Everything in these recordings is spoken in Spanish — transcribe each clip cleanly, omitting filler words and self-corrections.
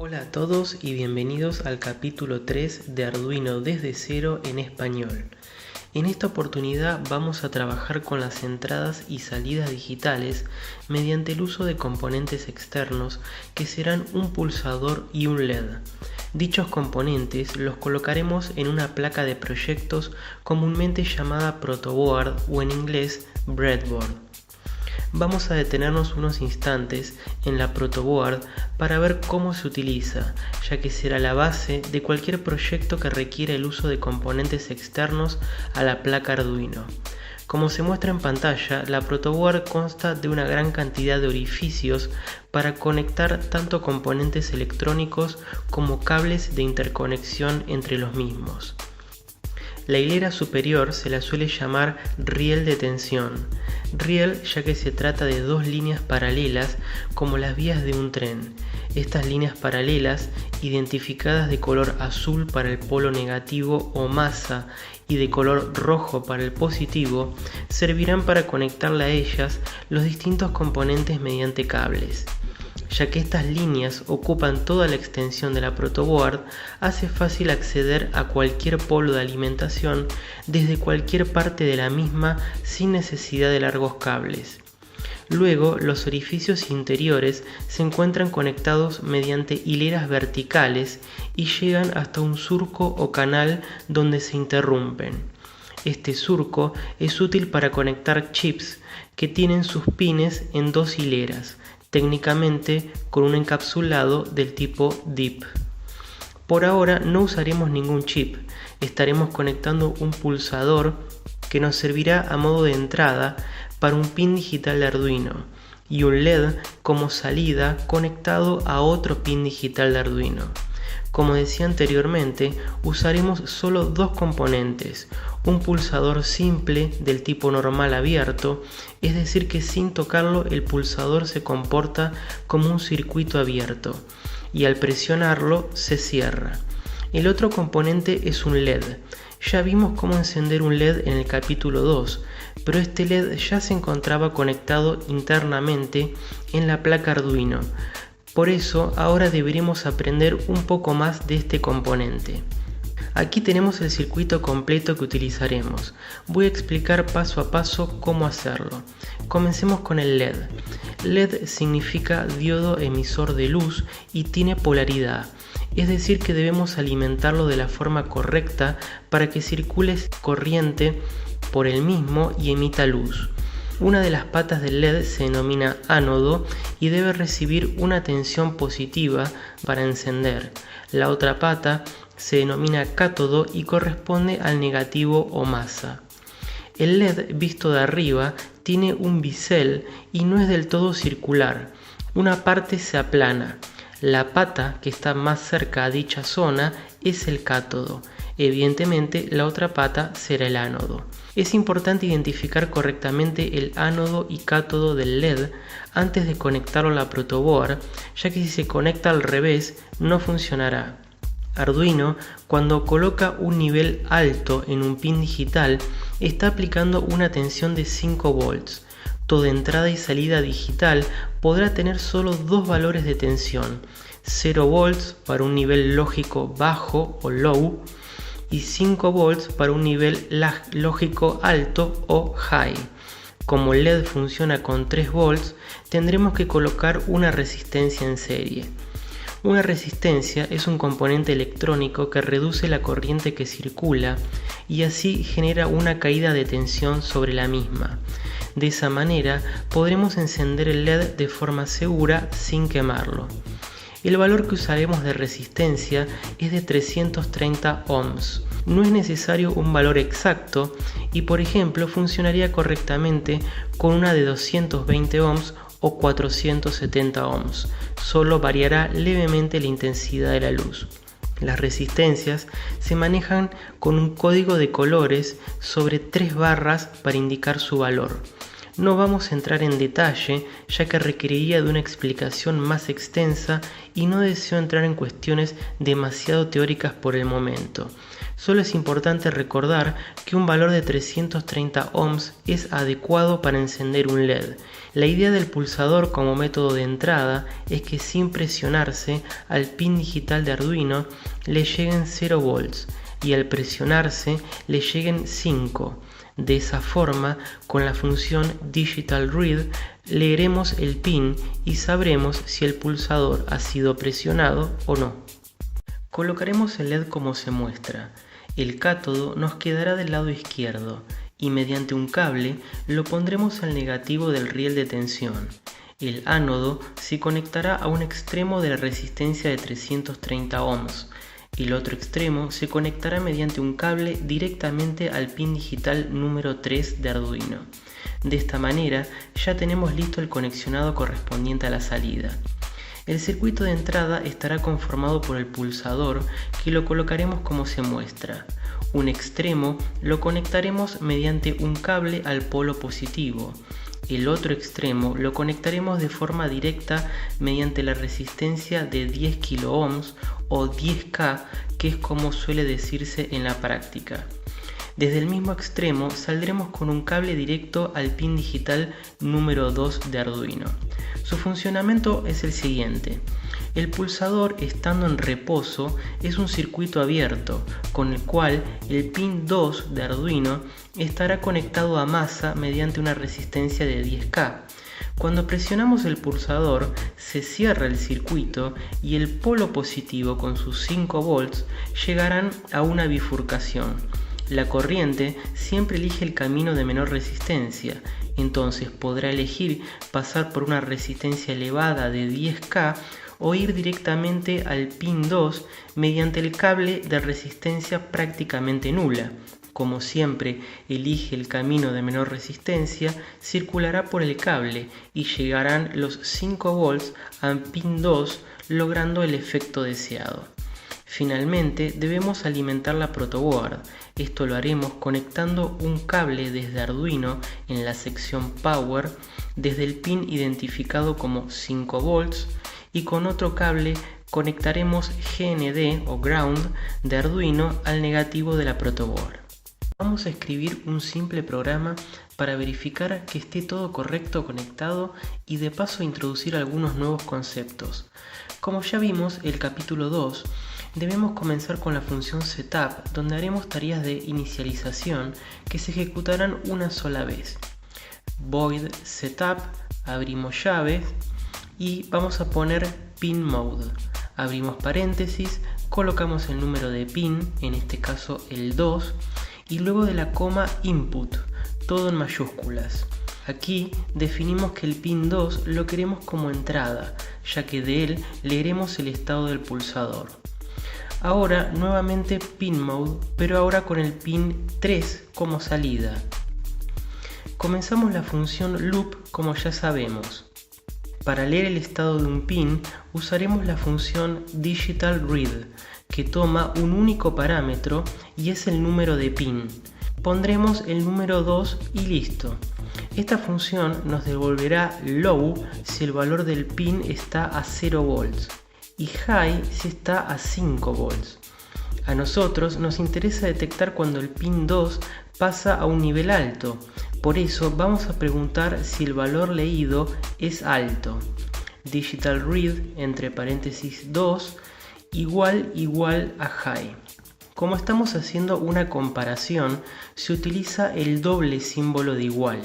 Hola a todos y bienvenidos al capítulo 3 de Arduino desde cero en español. En esta oportunidad vamos a trabajar con las entradas y salidas digitales mediante el uso de componentes externos que serán un pulsador y un LED. Dichos componentes los colocaremos en una placa de proyectos comúnmente llamada protoboard o en inglés breadboard. Vamos a detenernos unos instantes en la protoboard para ver cómo se utiliza, ya que será la base de cualquier proyecto que requiera el uso de componentes externos a la placa Arduino. Como se muestra en pantalla, la protoboard consta de una gran cantidad de orificios para conectar tanto componentes electrónicos como cables de interconexión entre los mismos. La hilera superior se la suele llamar riel de tensión. Riel ya que se trata de dos líneas paralelas como las vías de un tren. Estas líneas paralelas, identificadas de color azul para el polo negativo o masa y de color rojo para el positivo, servirán para conectarle a ellas los distintos componentes mediante cables. Ya que estas líneas ocupan toda la extensión de la protoboard, hace fácil acceder a cualquier polo de alimentación desde cualquier parte de la misma sin necesidad de largos cables. Luego, los orificios interiores se encuentran conectados mediante hileras verticales y llegan hasta un surco o canal donde se interrumpen. Este surco es útil para conectar chips que tienen sus pines en dos hileras, técnicamente con un encapsulado del tipo DIP. Por ahora no usaremos ningún chip, estaremos conectando un pulsador que nos servirá a modo de entrada para un pin digital de Arduino y un LED como salida conectado a otro pin digital de Arduino. Como decía anteriormente, usaremos solo dos componentes, un pulsador simple del tipo normal abierto, es decir que sin tocarlo el pulsador se comporta como un circuito abierto y al presionarlo se cierra. El otro componente es un LED. Ya vimos cómo encender un LED en el capítulo 2, pero este LED ya se encontraba conectado internamente en la placa Arduino. Por eso ahora deberemos aprender un poco más de este componente. Aquí tenemos el circuito completo que utilizaremos. Voy a explicar paso a paso cómo hacerlo. Comencemos con el LED. LED significa diodo emisor de luz y tiene polaridad. Es decir que debemos alimentarlo de la forma correcta para que circule corriente por el mismo y emita luz. Una de las patas del LED se denomina ánodo y debe recibir una tensión positiva para encender. La otra pata se denomina cátodo y corresponde al negativo o masa. El LED visto de arriba tiene un bisel y no es del todo circular. Una parte se aplana. La pata que está más cerca a dicha zona es el cátodo. Evidentemente, la otra pata será el ánodo. Es importante identificar correctamente el ánodo y cátodo del LED antes de conectarlo a la protoboard, ya que si se conecta al revés no funcionará. Arduino, cuando coloca un nivel alto en un pin digital, está aplicando una tensión de 5 volts. Toda entrada y salida digital podrá tener solo dos valores de tensión, 0 volts para un nivel lógico bajo o low y 5 volts para un nivel lógico alto o high. Como el LED funciona con 3 volts, tendremos que colocar una resistencia en serie. Una resistencia es un componente electrónico que reduce la corriente que circula y así genera una caída de tensión sobre la misma. De esa manera podremos encender el LED de forma segura sin quemarlo. El valor que usaremos de resistencia es de 330 ohms. No es necesario un valor exacto y por ejemplo funcionaría correctamente con una de 220 ohms o 470 ohms. Solo variará levemente la intensidad de la luz. Las resistencias se manejan con un código de colores sobre 3 barras para indicar su valor. No vamos a entrar en detalle, ya que requeriría de una explicación más extensa y no deseo entrar en cuestiones demasiado teóricas por el momento. Solo es importante recordar que un valor de 330 ohms es adecuado para encender un LED. La idea del pulsador como método de entrada es que sin presionarse al pin digital de Arduino le lleguen 0 volts y al presionarse le lleguen 5. De esa forma, con la función Digital Read, leeremos el pin y sabremos si el pulsador ha sido presionado o no. Colocaremos el LED como se muestra. El cátodo nos quedará del lado izquierdo y mediante un cable lo pondremos al negativo del riel de tensión. El ánodo se conectará a un extremo de la resistencia de 330 ohms. El otro extremo se conectará mediante un cable directamente al pin digital número 3 de Arduino. De esta manera ya tenemos listo el conexionado correspondiente a la salida. El circuito de entrada estará conformado por el pulsador, que lo colocaremos como se muestra. Un extremo lo conectaremos mediante un cable al polo positivo. El otro extremo lo conectaremos de forma directa mediante la resistencia de 10 kΩ o 10K, que es como suele decirse en la práctica. Desde el mismo extremo saldremos con un cable directo al pin digital número 2 de Arduino. Su funcionamiento es el siguiente. El pulsador, estando en reposo, es un circuito abierto, con el cual el pin 2 de Arduino estará conectado a masa mediante una resistencia de 10K. Cuando presionamos el pulsador, se cierra el circuito y el polo positivo con sus 5 volts llegarán a una bifurcación. La corriente siempre elige el camino de menor resistencia, entonces podrá elegir pasar por una resistencia elevada de 10K o ir directamente al pin 2 mediante el cable de resistencia prácticamente nula. Como siempre elige el camino de menor resistencia, circulará por el cable y llegarán los 5 volts al pin 2, logrando el efecto deseado. Finalmente debemos alimentar la protoboard. Esto lo haremos conectando un cable desde Arduino en la sección Power desde el pin identificado como 5 volts y con otro cable conectaremos GND o Ground de Arduino al negativo de la protoboard. Vamos a escribir un simple programa para verificar que esté todo correcto conectado y de paso introducir algunos nuevos conceptos. Como ya vimos el capítulo 2, debemos comenzar con la función setup, donde haremos tareas de inicialización que se ejecutarán una sola vez. Void setup, abrimos llaves y vamos a poner pin mode. Abrimos paréntesis, colocamos el número de pin, en este caso el 2, y luego de la coma input, todo en mayúsculas. Aquí definimos que el pin 2 lo queremos como entrada, ya que de él leeremos el estado del pulsador. Ahora nuevamente pin mode, pero ahora con el pin 3 como salida. Comenzamos la función loop como ya sabemos. Para leer el estado de un pin usaremos la función digital read, que toma un único parámetro y es el número de pin. Pondremos el número 2 y listo. Esta función nos devolverá low si el valor del pin está a 0 volts y high si está a 5 volts. A nosotros nos interesa detectar cuando el pin 2 pasa a un nivel alto, por eso vamos a preguntar si el valor leído es alto. Digital read entre paréntesis 2 igual a high. Como estamos haciendo una comparación, se utiliza el doble símbolo de igual.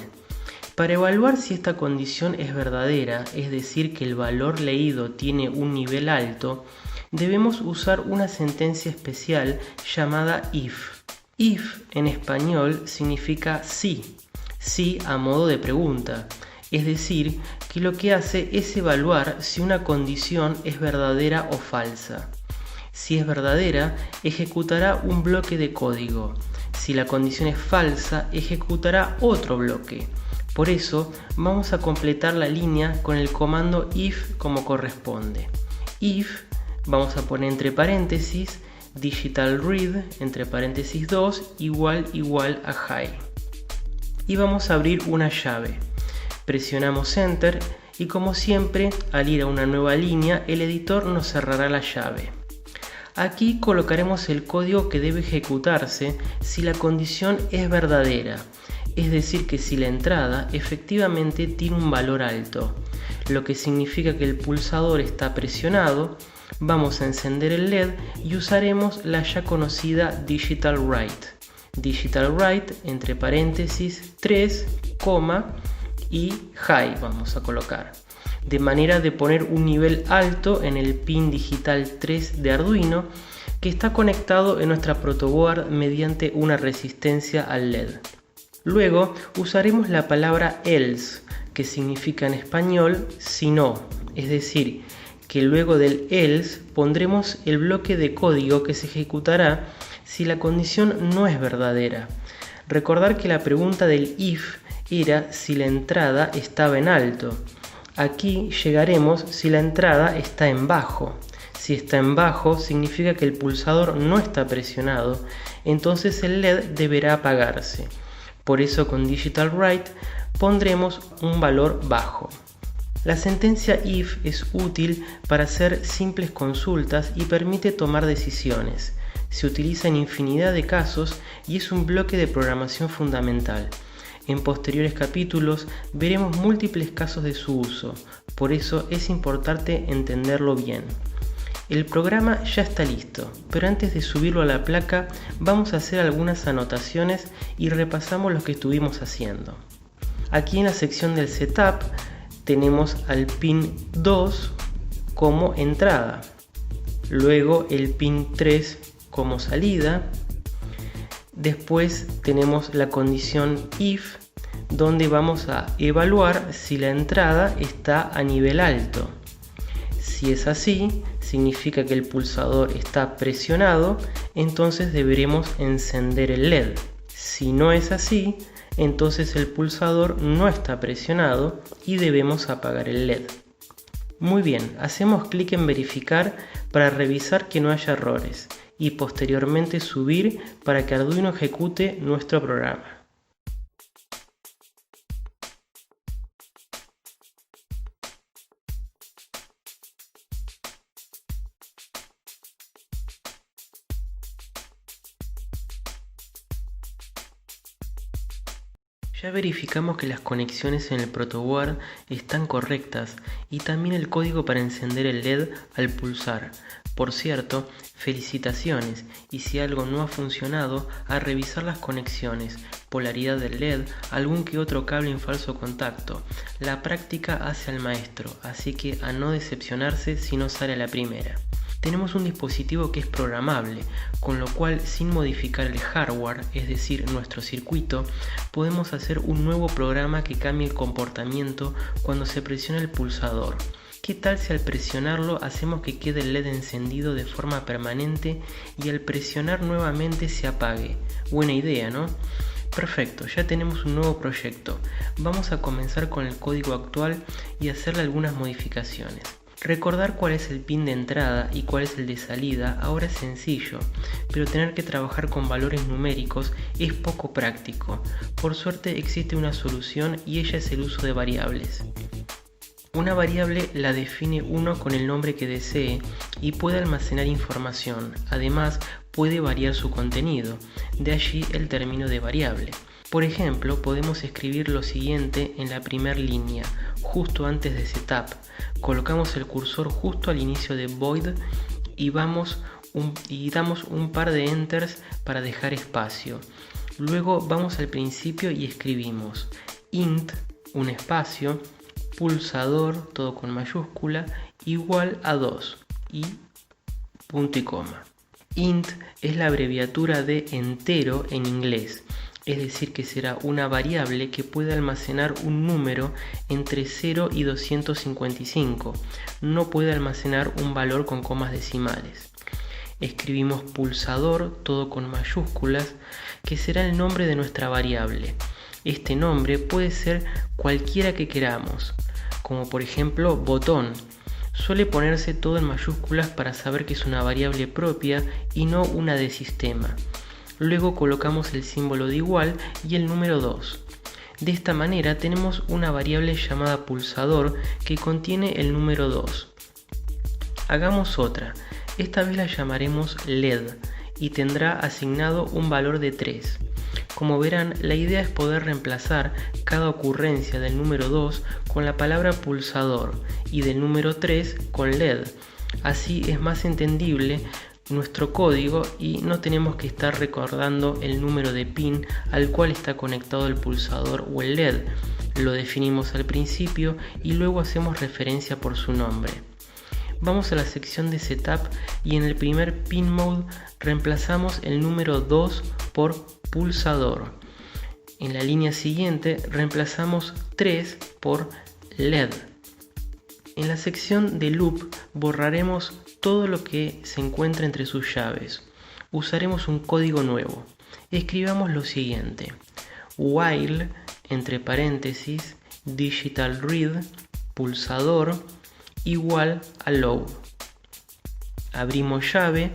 Para evaluar si esta condición es verdadera, es decir, que el valor leído tiene un nivel alto, debemos usar una sentencia especial llamada if. If en español significa sí, sí a modo de pregunta, es decir, que lo que hace es evaluar si una condición es verdadera o falsa. Si es verdadera, ejecutará un bloque de código. Si la condición es falsa, ejecutará otro bloque. Por eso, vamos a completar la línea con el comando if como corresponde. If, vamos a poner entre paréntesis, digital read, entre paréntesis 2, igual a high. Y vamos a abrir una llave. Presionamos Enter y, como siempre, al ir a una nueva línea, el editor nos cerrará la llave. Aquí colocaremos el código que debe ejecutarse si la condición es verdadera, es decir, que si la entrada efectivamente tiene un valor alto, lo que significa que el pulsador está presionado. Vamos a encender el LED y usaremos la ya conocida Digital Write. Digital Write, entre paréntesis, 3, y High vamos a colocar, de manera de poner un nivel alto en el pin digital 3 de Arduino, que está conectado en nuestra protoboard mediante una resistencia al LED. Luego usaremos la palabra else, que significa en español si no, es decir, que luego del else pondremos el bloque de código que se ejecutará si la condición no es verdadera. Recordar que la pregunta del if era si la entrada estaba en alto. Aquí llegaremos si la entrada está en bajo. Si está en bajo significa que el pulsador no está presionado, entonces el LED deberá apagarse. Por eso con Digital Write pondremos un valor bajo. La sentencia if es útil para hacer simples consultas y permite tomar decisiones. Se utiliza en infinidad de casos y es un bloque de programación fundamental. En posteriores capítulos veremos múltiples casos de su uso, por eso es importante entenderlo bien. El programa ya está listo, pero antes de subirlo a la placa vamos a hacer algunas anotaciones y repasamos lo que estuvimos haciendo. Aquí en la sección del Setup tenemos al pin 2 como entrada, luego el pin 3 como salida, después tenemos la condición if, donde vamos a evaluar si la entrada está a nivel alto. Si es así, significa que el pulsador está presionado, entonces deberemos encender el LED. Si no es así, entonces el pulsador no está presionado y debemos apagar el LED. Muy bien, hacemos clic en verificar para revisar que no haya errores y posteriormente subir para que Arduino ejecute nuestro programa. Ya verificamos que las conexiones en el protoboard están correctas y también el código para encender el LED al pulsar. Por cierto, felicitaciones, y si algo no ha funcionado, a revisar las conexiones, polaridad del LED, algún que otro cable en falso contacto. La práctica hace al maestro, así que a no decepcionarse si no sale a la primera. Tenemos un dispositivo que es programable, con lo cual sin modificar el hardware, es decir, nuestro circuito, podemos hacer un nuevo programa que cambie el comportamiento cuando se presiona el pulsador. ¿Qué tal si al presionarlo hacemos que quede el LED encendido de forma permanente y al presionar nuevamente se apague? Buena idea, ¿no? Perfecto, ya tenemos un nuevo proyecto. Vamos a comenzar con el código actual y hacerle algunas modificaciones. Recordar cuál es el pin de entrada y cuál es el de salida ahora es sencillo, pero tener que trabajar con valores numéricos es poco práctico. Por suerte existe una solución y ella es el uso de variables. Una variable la define uno con el nombre que desee y puede almacenar información. Además, puede variar su contenido, de allí el término de variable. Por ejemplo, podemos escribir lo siguiente en la primera línea, justo antes de setup. Colocamos el cursor justo al inicio de void y damos un par de enters para dejar espacio. Luego vamos al principio y escribimos int, un espacio, pulsador, todo con mayúscula, igual a 2 y punto y coma. Int es la abreviatura de entero en inglés, es decir que será una variable que puede almacenar un número entre 0 y 255, no puede almacenar un valor con comas decimales. Escribimos pulsador, todo con mayúsculas, que será el nombre de nuestra variable. Este nombre puede ser cualquiera que queramos, como por ejemplo botón. Suele ponerse todo en mayúsculas para saber que es una variable propia y no una de sistema. Luego colocamos el símbolo de igual y el número 2. De esta manera tenemos una variable llamada pulsador que contiene el número 2. Hagamos otra, esta vez la llamaremos LED y tendrá asignado un valor de 3. Como verán, la idea es poder reemplazar cada ocurrencia del número 2 con la palabra pulsador y del número 3 con LED. Así es más entendible nuestro código y no tenemos que estar recordando el número de pin al cual está conectado el pulsador o el LED. Lo definimos al principio y luego hacemos referencia por su nombre. Vamos a la sección de Setup y en el primer Pin Mode reemplazamos el número 2 por pulsador. En la línea siguiente reemplazamos 3 por LED. En la sección de Loop borraremos todo lo que se encuentra entre sus llaves. Usaremos un código nuevo. Escribamos lo siguiente: while, entre paréntesis, digital read, pulsador, igual a low. Abrimos llave,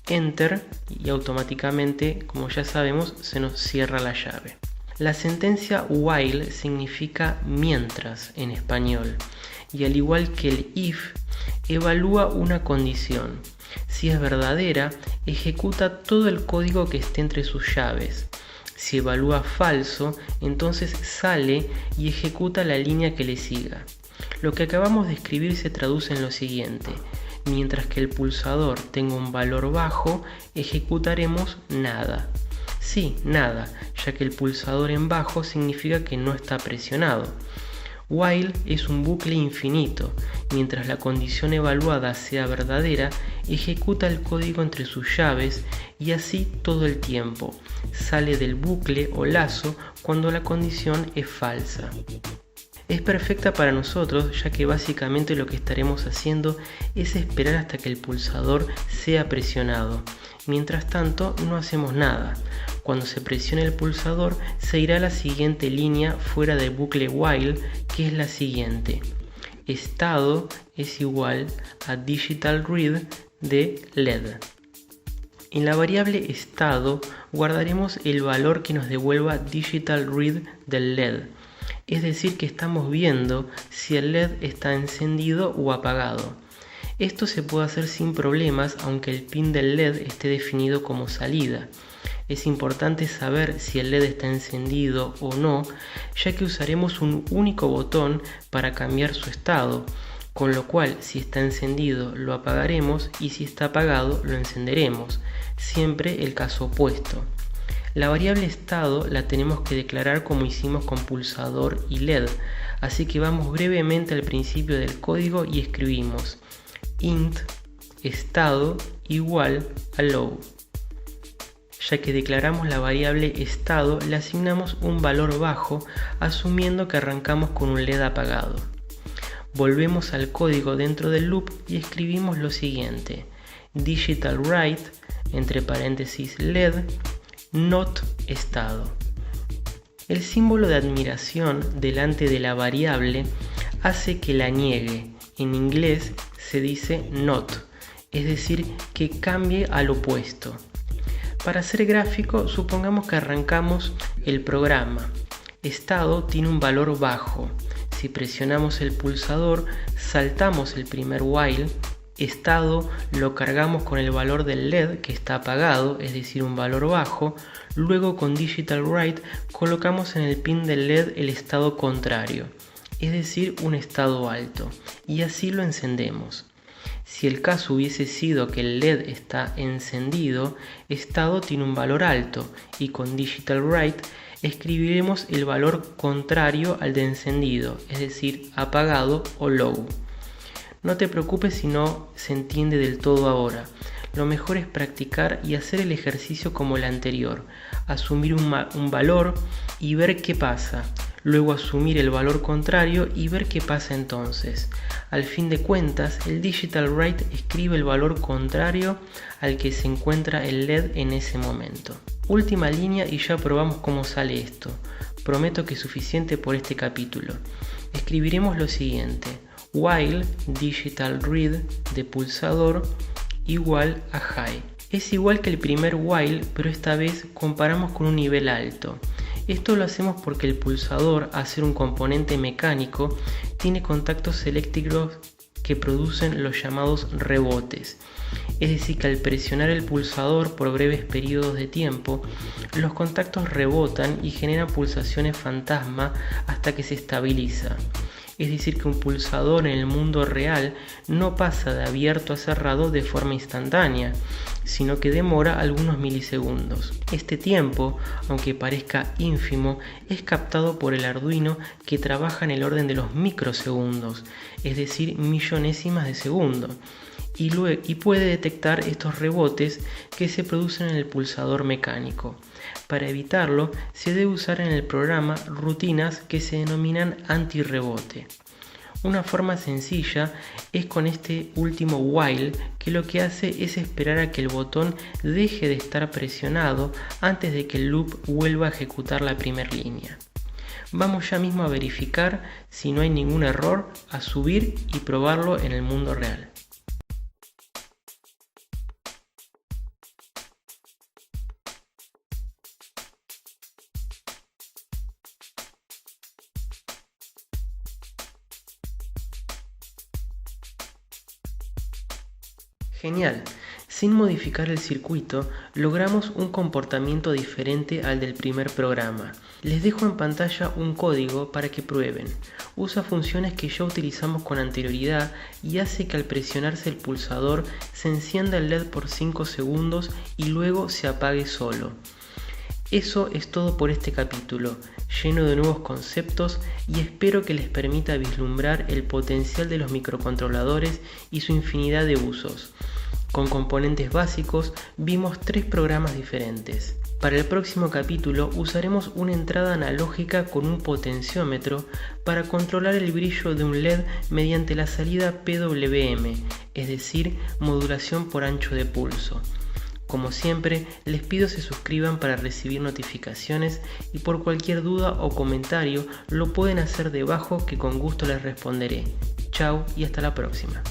enter y automáticamente, como ya sabemos, se nos cierra la llave. La sentencia while significa mientras en español y al igual que el if, evalúa una condición. Si es verdadera, ejecuta todo el código que esté entre sus llaves. Si evalúa falso, entonces sale y ejecuta la línea que le siga. Lo que acabamos de escribir se traduce en lo siguiente: mientras que el pulsador tenga un valor bajo, ejecutaremos nada. Sí, nada, ya que el pulsador en bajo significa que no está presionado. While es un bucle infinito. Mientras la condición evaluada sea verdadera, ejecuta el código entre sus llaves y así todo el tiempo. Sale del bucle o lazo cuando la condición es falsa. Es perfecta para nosotros, ya que básicamente lo que estaremos haciendo es esperar hasta que el pulsador sea presionado. Mientras tanto, no hacemos nada. Cuando se presione el pulsador, se irá a la siguiente línea fuera del bucle while, que es la siguiente: estado es igual a digital read de LED. En la variable estado guardaremos el valor que nos devuelva digital read del LED. Es decir, que estamos viendo si el LED está encendido o apagado. Esto se puede hacer sin problemas aunque el pin del LED esté definido como salida. Es importante saber si el LED está encendido o no, ya que usaremos un único botón para cambiar su estado, con lo cual si está encendido lo apagaremos y si está apagado lo encenderemos, siempre el caso opuesto. La variable estado la tenemos que declarar como hicimos con pulsador y LED, así que vamos brevemente al principio del código y escribimos int estado igual a low. Ya que declaramos la variable estado, le asignamos un valor bajo, asumiendo que arrancamos con un LED apagado. Volvemos al código dentro del loop y escribimos lo siguiente: digital write, entre paréntesis LED, not estado. El símbolo de admiración delante de la variable hace que la niegue. En inglés se dice not, es decir, que cambie al opuesto. Para ser gráfico, supongamos que arrancamos el programa. Estado tiene un valor bajo. Si presionamos el pulsador, saltamos el primer while. Estado lo cargamos con el valor del LED que está apagado, es decir, un valor bajo. Luego con digital write colocamos en el pin del LED el estado contrario, es decir, un estado alto, y así lo encendemos. Si el caso hubiese sido que el LED está encendido, estado tiene un valor alto y con digital write escribiremos el valor contrario al de encendido, es decir, apagado o low. No te preocupes si no se entiende del todo ahora. Lo mejor es practicar y hacer el ejercicio como el anterior. Asumir un valor y ver qué pasa. Luego asumir el valor contrario y ver qué pasa entonces. Al fin de cuentas, el digital write escribe el valor contrario al que se encuentra el LED en ese momento. Última línea y ya probamos cómo sale esto. Prometo que es suficiente por este capítulo. Escribiremos lo siguiente: while digital read de pulsador igual a high. Es igual que el primer while, pero esta vez comparamos con un nivel alto. Esto lo hacemos porque el pulsador, al ser un componente mecánico, tiene contactos eléctricos que producen los llamados rebotes. Es decir, que al presionar el pulsador por breves periodos de tiempo, los contactos rebotan y generan pulsaciones fantasma hasta que se estabiliza. Es decir, que un pulsador en el mundo real no pasa de abierto a cerrado de forma instantánea, sino que demora algunos milisegundos. Este tiempo, aunque parezca ínfimo, es captado por el Arduino, que trabaja en el orden de los microsegundos, es decir, millonésimas de segundo, y puede detectar estos rebotes que se producen en el pulsador mecánico. Para evitarlo, se debe usar en el programa rutinas que se denominan antirrebote. Una forma sencilla es con este último while, que lo que hace es esperar a que el botón deje de estar presionado antes de que el loop vuelva a ejecutar la primera línea. Vamos ya mismo a verificar si no hay ningún error, a subir y probarlo en el mundo real. Genial, sin modificar el circuito logramos un comportamiento diferente al del primer programa. Les dejo en pantalla un código para que prueben. Usa funciones que ya utilizamos con anterioridad y hace que al presionarse el pulsador se encienda el LED por 5 segundos y luego se apague solo. Eso es todo por este capítulo, lleno de nuevos conceptos, y espero que les permita vislumbrar el potencial de los microcontroladores y su infinidad de usos. Con componentes básicos vimos 3 programas diferentes. Para el próximo capítulo usaremos una entrada analógica con un potenciómetro para controlar el brillo de un LED mediante la salida PWM, es decir, modulación por ancho de pulso. Como siempre, les pido se suscriban para recibir notificaciones, y por cualquier duda o comentario lo pueden hacer debajo, que con gusto les responderé. Chao y hasta la próxima.